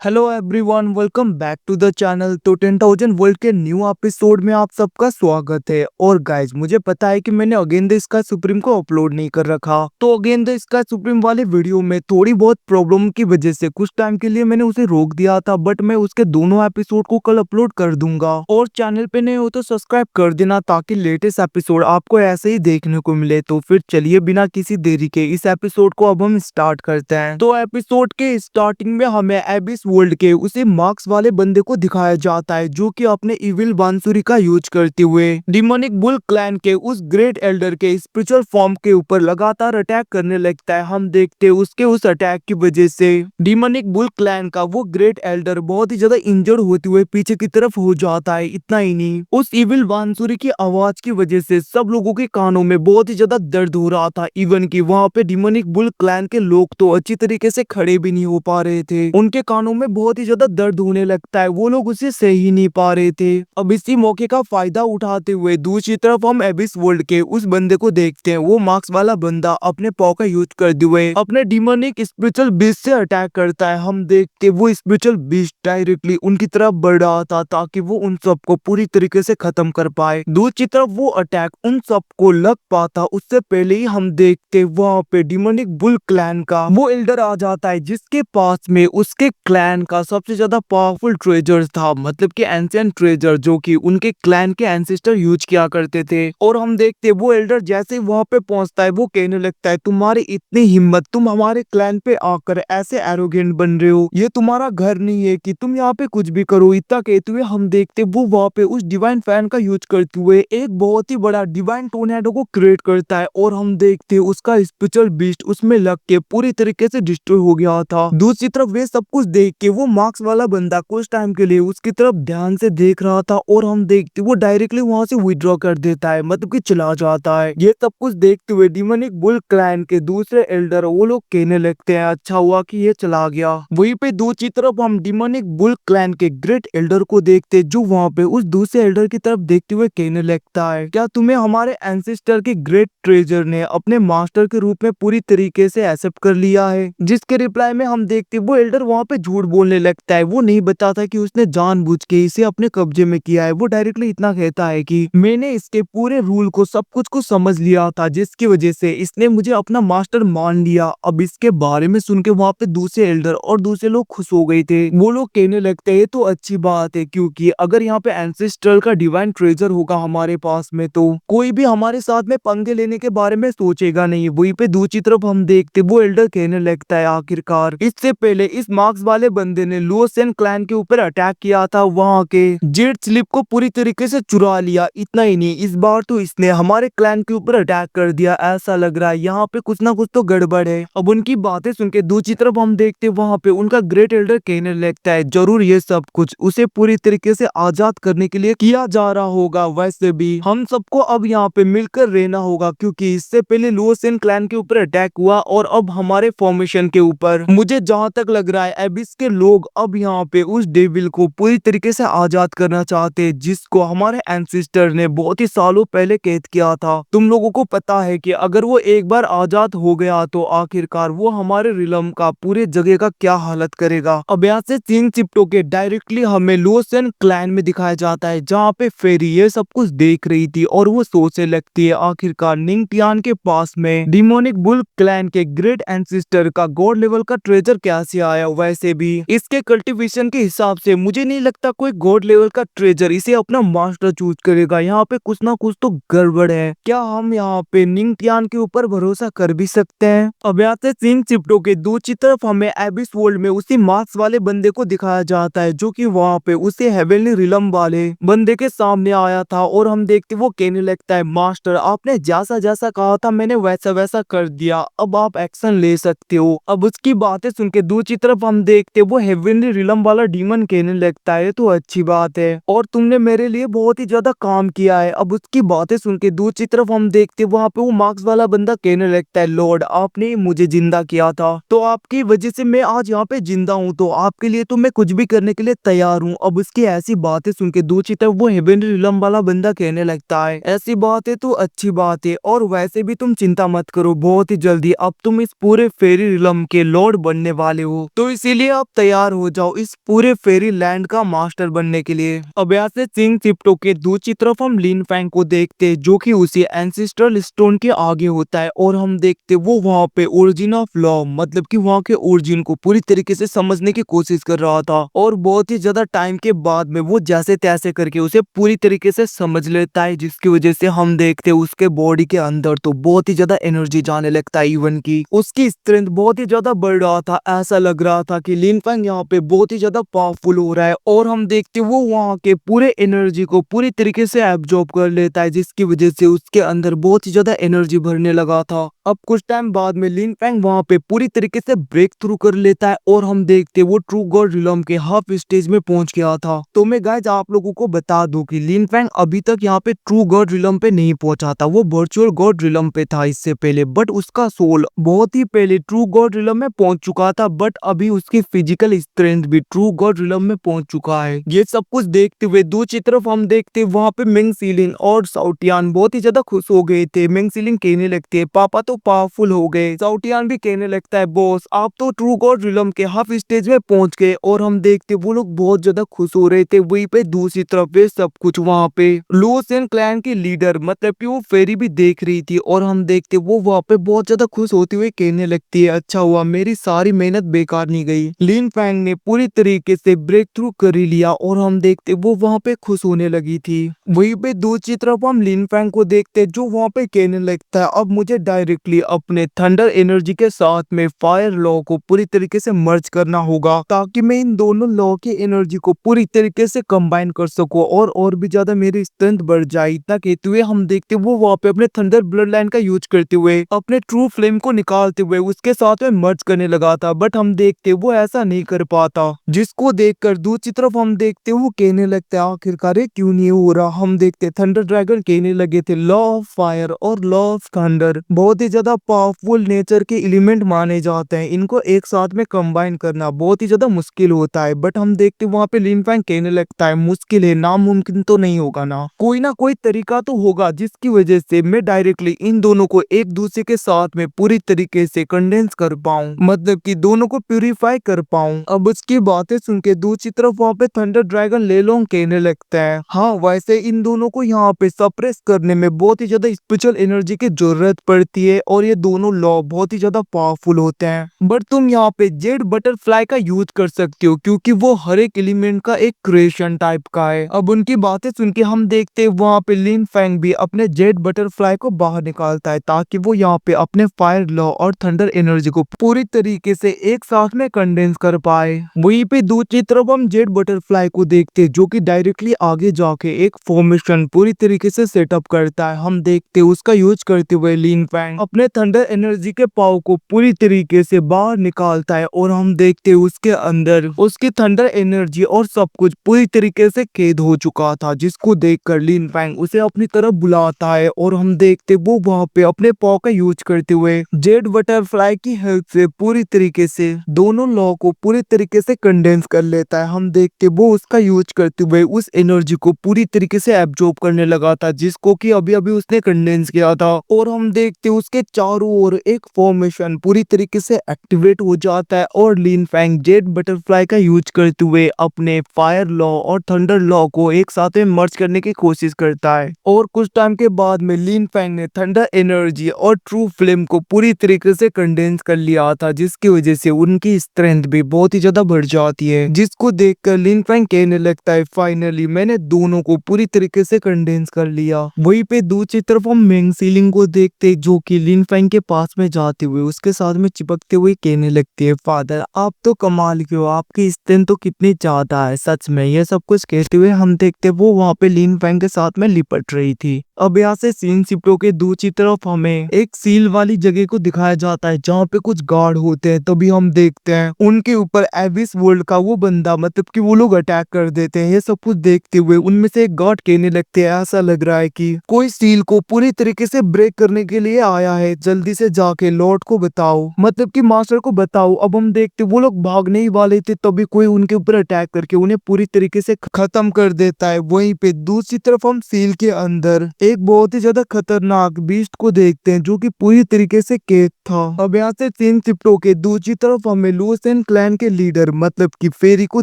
Hello everyone, welcome back to the channel. तो 10,000 world के new episode में आप सबका स्वागत है। और गाइज, मुझे पता है कि मैंने अगेन द स्काई सुप्रीम को अपलोड नहीं कर रखा। तो अगेन द स्काई सुप्रीम वाले वीडियो में थोड़ी बहुत प्रॉब्लम की वजह से कुछ टाइम के लिए मैंने उसे रोक दिया था, बट मैं उसके दोनों एपिसोड को कल अपलोड कर दूंगा। और चैनल पे नए हो तो सब्सक्राइब कर देना ताकि लेटेस्ट एपिसोड आपको ऐसे ही देखने को मिले। तो फिर चलिए बिना किसी देरी के इस एपिसोड को अब हम स्टार्ट करते हैं। तो एपिसोड के स्टार्टिंग में हमें एबिस वर्ल्ड के उसे मार्क्स वाले बंदे को दिखाया जाता है, जो कि अपने इविल बांसुरी का यूज करते हुए डिमोनिक बुल क्लैन के उस ग्रेट एल्डर के स्पिरिचुअल फॉर्म के ऊपर लगातार अटैक करने लगता है। हम देखते हैं उसके उस अटैक की वजह से डिमोनिक बुल क्लैन का वो ग्रेट एल्डर बहुत ही ज्यादा इंजर्ड होते हुए पीछे की तरफ हो जाता है। इतना ही नहीं, उस इविल बांसुरी की आवाज की वजह से सब लोगों के कानों में बहुत ही ज्यादा दर्द हो रहा था। इवन की वहाँ पे डिमोनिक बुल क्लैन के लोग तो अच्छी तरीके से खड़े भी नहीं हो पा रहे थे। उनके कानों में बहुत ही ज्यादा दर्द होने लगता है, वो लोग उसे सह ही नहीं पा रहे थे। अब इसी मौके का फायदा उठाते हुए दूसरी तरफ हम एबिस वर्ल्ड के उस बंदे को देखते हैं। वो मार्क्स वाला बंदा अपने पॉ का यूज करते हुए अपने डिमोनिक स्पिरिचुअल बीस्ट से अटैक करता है। हम देखते वो स्पिरिचुअल बीस्ट डायरेक्टली उनकी तरफ बढ़ रहा था ताकि वो उन सबको पूरी तरीके से खत्म कर पाए। दूसरी तरफ वो अटैक उन सबको लग पाता उससे पहले ही हम देखते वहाँ पे डिमोनिक बुल क्लैन का वो एल्डर आ जाता है, जिसके पास में उसके क्लैन का सबसे ज्यादा पावरफुल ट्रेजर था, मतलब कि एंशिएंट ट्रेजर जो कि उनके क्लैन के एंसेस्टर यूज किया करते थे। और हम देखते वो एल्डर जैसे ही वहाँ पे पहुंचता है वो कहने लगता है, तुम्हारी इतनी हिम्मत, तुम हमारे क्लैन पे आकर ऐसे एरोगेंट बन रहे हो, ये तुम्हारा घर नहीं है कि तुम यहाँ पे कुछ भी करो। इतना कहते हुए हम देखते वो वहाँ पे उस डिवाइन फैन का यूज करते हुए एक बहुत ही बड़ा डिवाइन टोर्नेडो को क्रिएट करता है। और हम देखते उसका स्पिरिचुअल बीस्ट उसमें लग के पूरी तरीके से डिस्ट्रॉय हो गया था। दूसरी तरफ वे सब कुछ देख के वो मार्क्स वाला बंदा कुछ टाइम के लिए उसकी तरफ ध्यान से देख रहा था। और हम देखते वो डायरेक्टली वहां से विड्रॉ कर देता है, मतलब कि चला जाता है। ये सब कुछ देखते हुए डिमोनिक बुल क्लैन के दूसरे एल्डर वो लोग कहने लगते हैं, अच्छा हुआ कि ये चला गया। वहीं पे दूसरी तरफ हम डिमोनिक बुल क्लैन के ग्रेट एल्डर को देखते, जो वहाँ पे उस दूसरे एल्डर की तरफ देखते हुए कहने लगता है, क्या तुम्हें हमारे एंसेस्टर के ग्रेट ट्रेजर ने अपने मास्टर के रूप में पूरी तरीके से एक्सेप्ट कर लिया है? जिसके रिप्लाई में हम देखते वो एल्डर वहाँ पे झूठ बोलने लगता है। वो नहीं बताता कि उसने जानबूझ के इसे अपने कब्जे में किया है। वो डायरेक्टली इतना कहता है कि मैंने इसके पूरे रूल को सब कुछ को समझ लिया था, जिसकी वजह से इसने मुझे अपना मास्टर मान लिया। अब इसके बारे में सुन के वहाँ पे दूसरे एल्डर और दूसरे लोग खुश हो गए थे। वो लोग कहने लगते हैं तो अच्छी बात है, क्योंकि अगर यहाँ पे एंसेस्टर का डिवाइन ट्रेजर होगा हमारे पास में तो कोई भी हमारे साथ में पंगे लेने के बारे में सोचेगा नहीं। वहीं पे दूसरी तरफ हम देखते वो एल्डर कहने लगता है, आखिरकार इससे पहले इस मार्क्स वाले बंदे ने लुओसेन क्लैन के ऊपर अटैक किया था, वहाँ के जेड स्लिप को पूरी तरीके से चुरा लिया। इतना ही नहीं, इस बार तो इसने हमारे क्लैन के ऊपर अटैक कर दिया। ऐसा लग रहा है यहाँ पे कुछ ना कुछ तो गड़बड़ है। अब उनकी बातें सुन के दूसरी तरफ हम देखते वहाँ पे उनका ग्रेट एल्डर कहने लगता है, जरूर ये सब कुछ उसे पूरी तरीके से आजाद करने के लिए किया जा रहा होगा। वैसे भी हम सबको अब यहाँ पे मिलकर रहना होगा, क्योंकि इससे पहले लुओसेन क्लैन के ऊपर अटैक हुआ और अब हमारे फॉर्मेशन के ऊपर। मुझे जहाँ तक लग रहा है एबिस के लोग अब यहाँ पे उस डेविल को पूरी तरीके से आजाद करना चाहते हैं, जिसको हमारे एंसेस्टर ने बहुत ही सालों पहले कैद किया था। तुम लोगों को पता है कि अगर वो एक बार आजाद हो गया तो आखिरकार वो हमारे रिलम का पूरे जगह का क्या हालत करेगा। अब यहाँ से सीन शिफ्ट के डायरेक्टली हमें लुओसेन क्लैन में दिखाया जाता है, जहाँ पे फेरी ये सब कुछ देख रही थी और वो सोचने लगती है, आखिरकार निंगटियान के पास में डिमोनिक बुल क्लैन के ग्रेट एंसेस्टर का गॉड लेवल का ट्रेजर कैसे आया। वैसे भी इसके कल्टीवेशन के हिसाब से मुझे नहीं लगता कोई गॉड लेवल का ट्रेजर इसे अपना मास्टर चूज करेगा। यहाँ पे कुछ ना कुछ तो गड़बड़ है। क्या हम यहाँ पे निंगटियान के ऊपर भरोसा कर भी सकते हैं? अब यहाँ से सीन शिफ्ट के दूसरी तरफ हमें एबिस वर्ल्ड में उसी मार्क्स वाले बंदे को दिखाया जाता है, जो कि वहाँ पे उसे हेवनली रिलम वाले बंदे के सामने आया था। और हम देखते वो कहने लगता है, मास्टर आपने जैसा जैसा कहा था मैंने वैसा वैसा कर दिया, अब आप एक्शन ले सकते हो। अब उसकी बातें सुन के दूसरी तरफ हम देखते वो हेवनली रिलम वाला डीमन कहने लगता है, तो अच्छी बात है और तुमने मेरे लिए बहुत ही ज्यादा काम किया है। अब उसकी बातें सुन के दूसरी तरफ हम देखते वहाँ पे वो मार्क्स वाला बंदा कहने लगता है, लॉर्ड आपने मुझे जिंदा किया था, तो आपकी वजह से मैं आज यहाँ पे जिंदा हूँ, तो आपके लिए तो मैं कुछ भी करने के लिए तैयार हूँ। अब उसकी ऐसी बातें सुन के दूसरी तरफ वो हेवनली रिलम वाला बंदा कहने लगता है, ऐसी बात है तो अच्छी बात है, और वैसे भी तुम चिंता मत करो, बहुत ही जल्दी अब तुम इस पूरे फेरी रिलम के लॉर्ड बनने वाले हो, तो इसीलिए अब तैयार हो जाओ इस पूरे फेरी लैंड का मास्टर बनने के लिए। अब यहाँ से सिंह चिप्टो के दूसरी तरफ हम लिन फैंग को देखते जो कि उसी एंसेस्ट्रल स्टोन के आगे होता है, और हम देखते वो वहाँ पे ओरिजिन ऑफ लॉ मतलब कि वहाँ के ओरिजिन को पूरी तरीके से समझने की कोशिश कर रहा था, और बहुत ही ज्यादा टाइम के बाद में वो जैसे तैसे करके उसे पूरी तरीके से समझ लेता है, जिसकी वजह से हम देखते उसके बॉडी के अंदर तो बहुत ही ज्यादा एनर्जी जाने लगता है। इवन की उसकी स्ट्रेंथ बहुत ही ज्यादा बढ़ रहा था, ऐसा लग रहा था कि लिन फैंग यहाँ पे बहुत ही ज्यादा पावरफुल हो रहा है, और हम देखते वो वहाँ के पूरे एनर्जी को पूरी तरीके से एब्जॉर्ब कर लेता है, जिसकी वजह से उसके अंदर बहुत ही ज्यादा एनर्जी भरने लगा था। अब कुछ टाइम बाद में लिन फैंग वहाँ पे पूरी तरीके से ब्रेक थ्रू कर लेता है, और हम देखते वो ट्रू गॉड रिलम के हाफ स्टेज में पहुंच गया था। तो मैं गाइस आप लोगों को बता दूं कि लिन फैंग अभी तक यहाँ पे ट्रू गॉड रिलम पे नहीं पहुंचा था, वो वर्चुअल गॉड रिलम पे था इससे पहले, बट उसका सोल बहुत ही पहले ट्रू गॉड रिलम में पहुंच चुका था, बट अभी उसकी फिजिकल स्ट्रेंथ भी ट्रू गॉड रिलम में पहुंच चुका है। ये सब कुछ देखते हुए दूसरी तरफ हम देखते वहाँ पे मिंग सीलिन और साउटियान बहुत ही ज्यादा खुश हो गए थे। मिंग सीलिन कहने लगते है पापा तो पावरफुल हो गए, साउटियान भी कहने लगता है बॉस आप तो ट्रू गॉड रिलम के हाफ स्टेज में पहुंच गए, और हम देखते वो लोग बहुत ज्यादा खुश हो रहे थे। वहीं पे दूसरी तरफ वे सब कुछ वहाँ पे लूसेन क्लैन की लीडर मतलब कि वो फेरी भी देख रही थी, और हम देखते वो वहाँ पे बहुत ज्यादा खुश होते हुए कहने लगती है अच्छा हुआ मेरी सारी मेहनत बेकार नहीं गई, लिन फैंग ने पूरी तरीके से ब्रेक थ्रू कर ही लिया, और हम देखते वो वहाँ पे खुश होने लगी थी। वहीं पे दूसरी तरफ हम लिन फैंग को देखते जो वहाँ पे कहने लगता है अब मुझे डायरेक्टली अपने थंडर एनर्जी के साथ में फायर लॉ को पूरी तरीके से मर्ज करना होगा, ताकि मैं इन दोनों लॉ की एनर्जी को पूरी तरीके से कंबाइन कर सकूं और भी ज्यादा मेरी स्ट्रेंथ बढ़ जाए। इतना कहते हुए हम देखते वो वहाँ पे अपने थंडर ब्लड लाइन का यूज करते हुए अपने ट्रू फ्लेम को निकालते हुए उसके साथ में मर्ज करने लगा था, बट हम देखते वो ऐसा नहीं कर पाता, जिसको देखकर दूसरी तरफ हम देखते वो कहने लगते आखिरकार ये क्यों नहीं हो रहा। हम देखते थंडर ड्रैगन कहने लगे थे लॉ ऑफ फायर और लॉ ऑफ थंडर बहुत ही ज्यादा पावरफुल नेचर के एलिमेंट माने जाते हैं, इनको एक साथ में कंबाइन करना बहुत ही ज्यादा मुश्किल होता है, बट हम देखते वहाँ पे लिन फैंग कहने लगता है मुश्किल है नामुमकिन तो नहीं होगा ना कोई तरीका तो होगा जिसकी वजह से मैं डायरेक्टली इन दोनों को एक दूसरे के साथ में पूरी तरीके से कंडेंस कर पाऊं, मतलब कि दोनों को प्यूरिफाई कर पाऊं। अब उसकी बातें सुन के दूसरी तरफ वहाँ पे थंडर ड्रैगन लेलोंग कहने लगता है हाँ वैसे इन दोनों को यहाँ पे सप्रेस करने में बहुत ही ज्यादा स्पिरिचुअल एनर्जी की जरूरत पड़ती है, और ये दोनों लॉ बहुत ही ज्यादा पावरफुल होते हैं, बट तुम यहाँ पे जेड बटरफ्लाई का यूज कर सकते हो क्योंकि वो हर एक एलिमेंट का एक क्रिएशन टाइप का है। अब उनकी बातें सुन के हम देखते हैं वहाँ पे लिन फैंग भी अपने जेड बटरफ्लाई को बाहर निकालता है, ताकि वो यहाँ पे अपने फायर लॉ और थंडर एनर्जी को पूरी तरीके से एक साथ में कंडेंस कर पाए। वहीं पे दूसरी तरफ हम जेड बटरफ्लाई को देखते हैं जो कि डायरेक्टली आगे जाके एक फॉर्मेशन पूरी तरीके से सेटअप करता है। हम देखते उसका यूज करते हुए लिन फैंग अपने थंडर एनर्जी के पाव को पूरी तरीके से बाहर निकालता है, और हम देखते उसके अंदर उसकी थंडर एनर्जी और सब कुछ पूरी तरीके से कैद हो चुका था, जिसको देखकर लिन फैंग उसे अपनी तरफ बुलाता है, और हम देखते वो वहाँ पे अपने पाव का यूज करते हुए जेड बटरफ्लाई की हेल्प से पूरी तरीके से दोनों लॉ को पूरी तरीके से कंडेंस कर लेता है। हम देखते वो उसका यूज करते हुए उस एनर्जी को पूरी तरीके से एब्जॉर्ब करने लगा था, जिसको कि अभी अभी उसने कंडेंस किया था, और हम देखते उसके चारों ओर एक फॉर्मेशन पूरी तरीके से एक्टिवेट हो जाता है, और लिन फैंग जेड बटरफ्लाई का यूज करते हुए अपने फायर लॉ और थंडर लॉ को एक साथ में मर्ज करने की कोशिश करता है। और कुछ टाइम के बाद में लिन फैंग ने थंडर एनर्जी और ट्रू फ्लेम को पूरी तरीके से कंडेंस कर लिया था, जिसकी वजह से उनकी स्ट्रेंथ भी बहुत ही ज्यादा बढ़ जाती है, जिसको देखकर लिन फैंग कहने लगता है फाइनली मैंने दोनों को पूरी तरीके से कंडेंस कर लिया। वहीं पे दूसरी तरफ हम मेंग सीलिंग को देखते जो कि लिन फैंग के पास में जाते हुए उसके साथ में चिपकते हुए कहने लगती है फादर आप तो कमाल के हो, आपकी स्ट्रेंथ तो कितनी ज्यादा है सच में। ये सब कुछ कहते हुए हम देखते वो वहाँ पे लिन फैंग के साथ में लिपट रही थी। अब यहाँ से सीन शिफ्टों के दूसरी तरफ हमें एक सील वाली जगह को दिखाया जाता है जहाँ पे कुछ गार्ड होते हैं, तभी हम देखते हैं उनके ऊपर एविस वर्ल्ड का वो बंदा मतलब कि वो लोग अटैक कर देते हैं। ये सब कुछ देखते हुए उनमें से एक गार्ड कहने लगते हैं ऐसा लग रहा है कि कोई सील को पूरी तरीके से ब्रेक करने के लिए आया है, जल्दी से जाके लॉर्ड को बताओ मतलब कि मास्टर को बताओ। अब हम देखते वो लोग भागने ही वाले थे तभी कोई उनके ऊपर अटैक करके उन्हें पूरी तरीके से खत्म कर देता है। वहीं पे दूसरी तरफ हम सील के अंदर एक बहुत ही ज्यादा खतरनाक बीस्ट को देखते हैं जो कि पूरी तरीके से कैद था। अब यहाँ से सीन शिफ्ट होके दूसरी तरफ हमें लुसेन क्लैन के लीडर मतलब कि फेरी को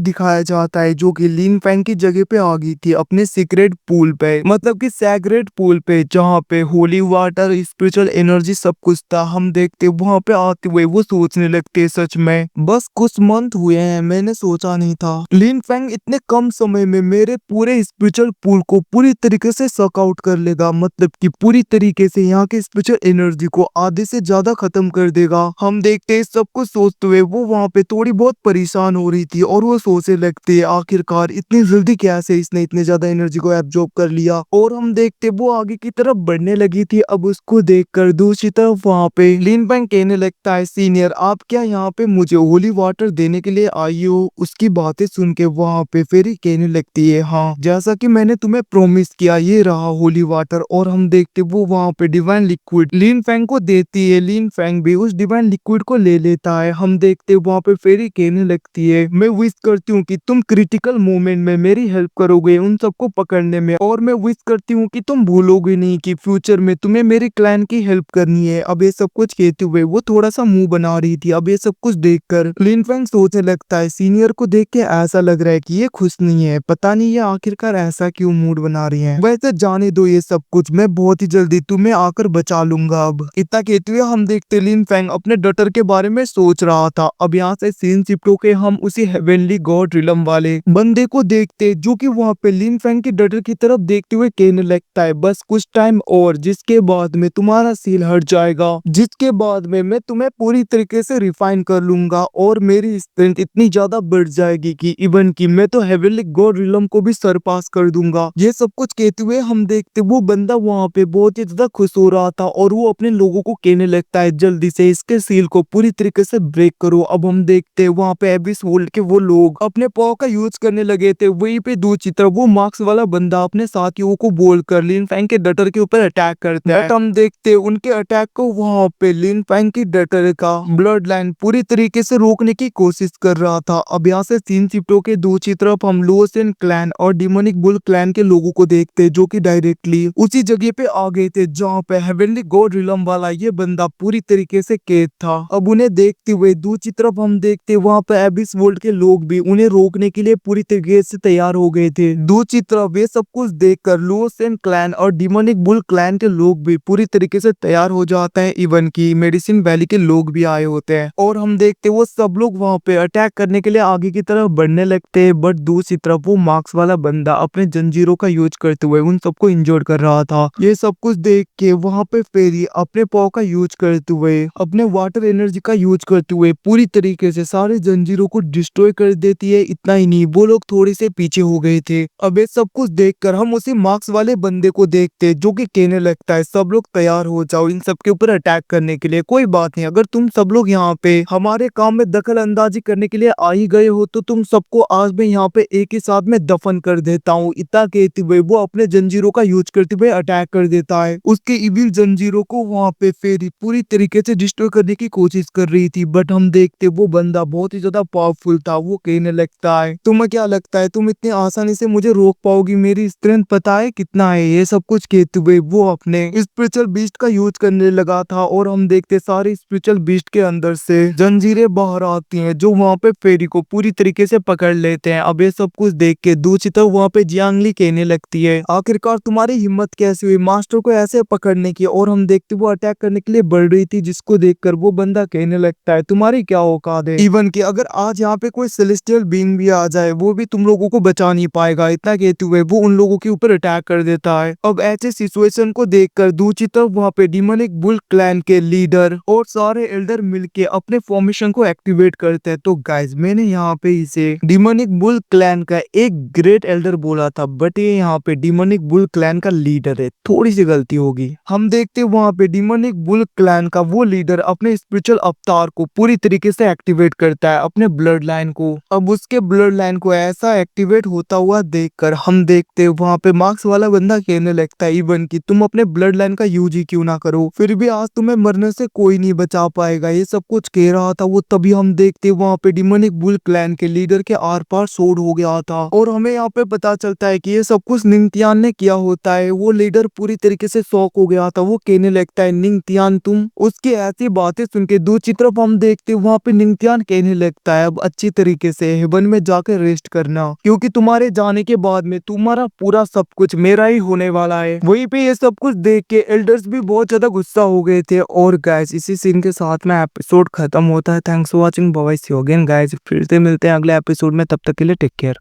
दिखाया जाता है जो कि लिन फैंग की जगह पे आ गई थी अपने सीक्रेट पूल पे, मतलब कि सैक्रेड पूल पे जहाँ पे होली वाटर स्पिरिचुअल एनर्जी सब कुछ था। हम देखते वहां पे आते हुए वो सोचने लगते सच में बस कुछ मंथ हुए हैं, मैंने सोचा नहीं था लिन फैंग इतने कम समय में मेरे पूरे स्पिरिचुअल पूल को पूरी तरीके से सक आउट कर लेगा, मतलब कि पूरी तरीके से यहाँ के स्पिरिचुअल एनर्जी को आधे से ज्यादा खत्म कर देगा। हम देखते सब कुछ सोचते हुए वो वहाँ पे थोड़ी बहुत परेशान हो रही थी और वो सोचने लगते आखिरकार इतनी जल्दी कैसे इसने इतने ज्यादा एनर्जी को एब्जॉर्ब कर लिया। और हम देखते वो आगे की तरफ बढ़ने लगी थी। अब उसको देखकर दूसरी तरफ वहाँ पे लिन फैंग कहने लगता है सीनियर आप क्या यहाँ पे मुझे होली वाटर देने के लिए आई हो। उसकी बातें सुन के वहाँ पे फेरी कहने लगती है हाँ जैसा कि मैंने तुम्हें प्रॉमिस किया ये रहा होली वाटर। और हम देखते वो वहाँ पे डिवाइन लिक्विड लिन फैंग को देती है, लिन फैंग भी उस डिवाइन लिक्विड को ले लेता है। हम देखते वहाँ पे फेरी कहने लगती है मैं विश करती हूँ कि तुम क्रिटिकल मोमेंट में मेरी हेल्प करोगे उन सबको पकड़ने में, और मैं विश करती हूँ कि तुम भूलोगे नहीं कि फ्यूचर में तुम्हें मेरे क्लैन की हेल्प करनी है। अब ये सब कुछ कहते हुए वो थोड़ा सा मुंह बना रही थी। अब ये सब कुछ देखकर लिन फैंग सोचने लगता है सीनियर को देख के ऐसा लग रहा है कि ये खुश नहीं है, पता नहीं ये आखिरकार ऐसा क्यों मूड बना रही है। वैसे जाने दो ये सब कुछ, मैं बहुत ही जल्दी तुम्हें आकर बचा लूंगा। अब इतना कहते हुए हम देखते लिन फैंग अपने डॉटर के बारे में सोच रहा था। अब यहाँ से सीन शिफ्ट होके हम उसी हेवनली गॉड रिलम वाले बंदे को देखते जो कि वहाँ पे लिन फैंग की डॉटर की तरफ देखते हुए कहने लगता है बस कुछ टाइम और जिसके बाद में तुम्हारा सील हट जाएगा, जिसके बाद में मैं तुम्हें पूरी तरीके से रिफाइन कर लूंगा और मेरी स्ट्रेंथ इतनी ज्यादा बढ़ जाएगी कि इवन की मैं तो हेवनली गॉड रिलम को भी सरपास कर दूंगा। ये सब कुछ कहते हुए हम देखते वो बंदा वहाँ पे बहुत ही ज्यादा खुश हो रहा था और वो अपने लोगों को कहने लगता है जल्दी से इसके सील को पूरी तरीके से ब्रेक करो। अब हम देखते वहाँ पे एबिस वर्ल्ड के वो लोग अपने पॉ का यूज करने लगे थे। वहीं पे दूसरी तरफ वो मार्क्स वाला बंदा अपने साथियों को बोलकर लिन फैंग के डटर के ऊपर अटैक करते हैं। हम देखते उनके अटैक को वहाँ पे लिन फैंग की डटर का ब्लड लाइन पूरी तरीके से रोकने की कोशिश कर रहा था। अब यहाँ से सीन शिफ्टों के दूसरी तरफ हम लुसेन क्लैन और डिमोनिक बुल क्लैन के लोगों को देखते जो कि डायरेक्टली उसी जगह पे आ गए थे जहाँ पे हेवनली गॉड रिलम वाला ये बंदा पूरी तरीके से कैद था। अब उन्हें देखते हुए दूसरी तरफ हम देखते वहाँ पे एबिस वर्ल्ड के लोग भी उन्हें रोकने के लिए पूरी तरीके से तैयार हो गए थे। दूसरी तरफ ये सब कुछ देखकर लुसेन क्लैन और डिमोनिक बुल क्लैन के लोग भी पूरी तरीके से तैयार हो जाते हैं, इवन की मेडिसिन वैली के लोग भी आए होते हैं। और हम देखते वो सब लोग वहाँ पे अटैक करने के लिए आगे की तरफ बढ़ने लगते हैं, बट दूसरी तरफ वो मार्क्स वाला बंदा अपने जंजीरों का यूज करते हुए उन सबको इंजोर कर रहा था। ये सब कुछ देख के वहाँ पे फेरी अपने पॉ का यूज करते हुए अपने वाटर एनर्जी का यूज करते हुए पूरी तरीके से सारे जंजीरों को डिस्ट्रॉय कर देती है। इतना ही नहीं वो लोग थोड़े से पीछे हो गए थे। अब ये सब कुछ देखकर हम उसी मार्क्स वाले बंदे को देखते जो कि कहने लगता है सब लोग तैयार हो जाओ इन सब के ऊपर अटैक करने के लिए। कोई बात नहीं, अगर तुम सब लोग यहाँ पे हमारे काम में दखल अंदाजी करने के लिए आ ही गए हो तो तुम सबको आज मैं यहाँ पे एक ही साथ में दफन कर देता हूँ। इतना कहते हुए वो अपने जंजीरों का यूज करते हुए अटैक कर देता है। उसके इविल जंजीरों को वहाँ पे फेरी पूरी तरीके से डिस्ट्रॉय करने की कोशिश कर रही थी, बट हम देखते वो बंदा बहुत ही ज्यादा पावरफुल था। वो कहने लगता है तुम्हें क्या लगता है तुम इतनी आसानी से मुझे रोक पाओगी, मेरी स्ट्रेंथ पता है कितना है। ये सब कुछ कहते हुए वो अपने स्पिरिचुअल बीस्ट का यूज करने लगा था और हम देखते सारे स्पिरिचुअल बीस्ट के अंदर से जंजीरें बाहर आती हैं जो वहाँ पे फेरी को पूरी तरीके से पकड़ लेते हैं। अब ये सब कुछ देख के दूसरी तरफ वहाँ पे जियांगली कहने लगती है आखिरकार तुम्हारी हिम्मत कैसे हुई मास्टर को ऐसे पकड़ने की। और हम देखते वो अटैक करने के लिए बढ़ रही थी, जिसको देखकर वो बंदा कहने लगता है तुम्हारी क्या औकात है, इवन कि अगर आज यहाँ पे कोई सेलेस्टियल बीइंग भी आ जाए वो भी तुम लोगों को बचा नहीं पाएगा। इतना कहते हुए वो उन लोगों के ऊपर अटैक कर देता है। अब ऐसे सिचुएशन को देखकर दूसरी तरफ वहाँ पे डिमोनिक बुल क्लैन के लीडर और सारे एल्डर मिलके अपने फॉर्मेशन को एक्टिवेट करते हैं। तो गाइज मैंने यहाँ पे इसे डिमोनिक बुल क्लैन का एक ग्रेट एल्डर बोला था, बट ये यहाँ पे डिमोनिक बुल क्लैन का लीडर है, थोड़ी सी गलती होगी। हम देखते वहाँ पे डिमोनिक बुल क्लैन का वो लीडर अपने स्पिरिचुअल अवतार को पूरी तरीके से एक्टिवेट करता है, अपने ब्लड लाइन को। अब उसके ब्लड लाइन को ऐसा एक्टिवेट होता हुआ देखकर हम देखते वहाँ पे मार्क्स वाला बंदा कहने लगता है इवन कि तुम अपने ब्लड लाइन का यूज ही क्यों ना करो, फिर भी आज तुम्हें मरने से कोई नहीं बचा पाएगा। ये सब कुछ कह रहा था वो, तभी हम देखते वहाँ पे डिमोनिक बुल क्लैन के लीडर के आर पार सोड हो गया था और हमें यहाँ पे पता चलता है कि ये सब कुछ निंतियान ने किया होता है। वो लीडर पूरी तरीके से शॉक हो गया था। वो कहने लगता है निंगथियान तुम, उसकी ऐसी बातें सुन के दूसरी तरफ हम देखते वहाँ पे निंगथियान कहने लगता है अब अच्छी तरीके से हेवन में जाकर रेस्ट करना, क्योंकि तुम्हारे जाने के बाद में तुम्हारा पूरा सब कुछ मेरा ही होने वाला है। वहीं पे ये सब कुछ देख के एल्डर्स भी बहुत ज्यादा गुस्सा हो गए थे। और गाइस इसी सीन के साथ में एपिसोड खत्म होता है। Thanks for watching, bye see you again guys, फिर से मिलते हैं अगले एपिसोड में, तब तक के लिए टेक केयर।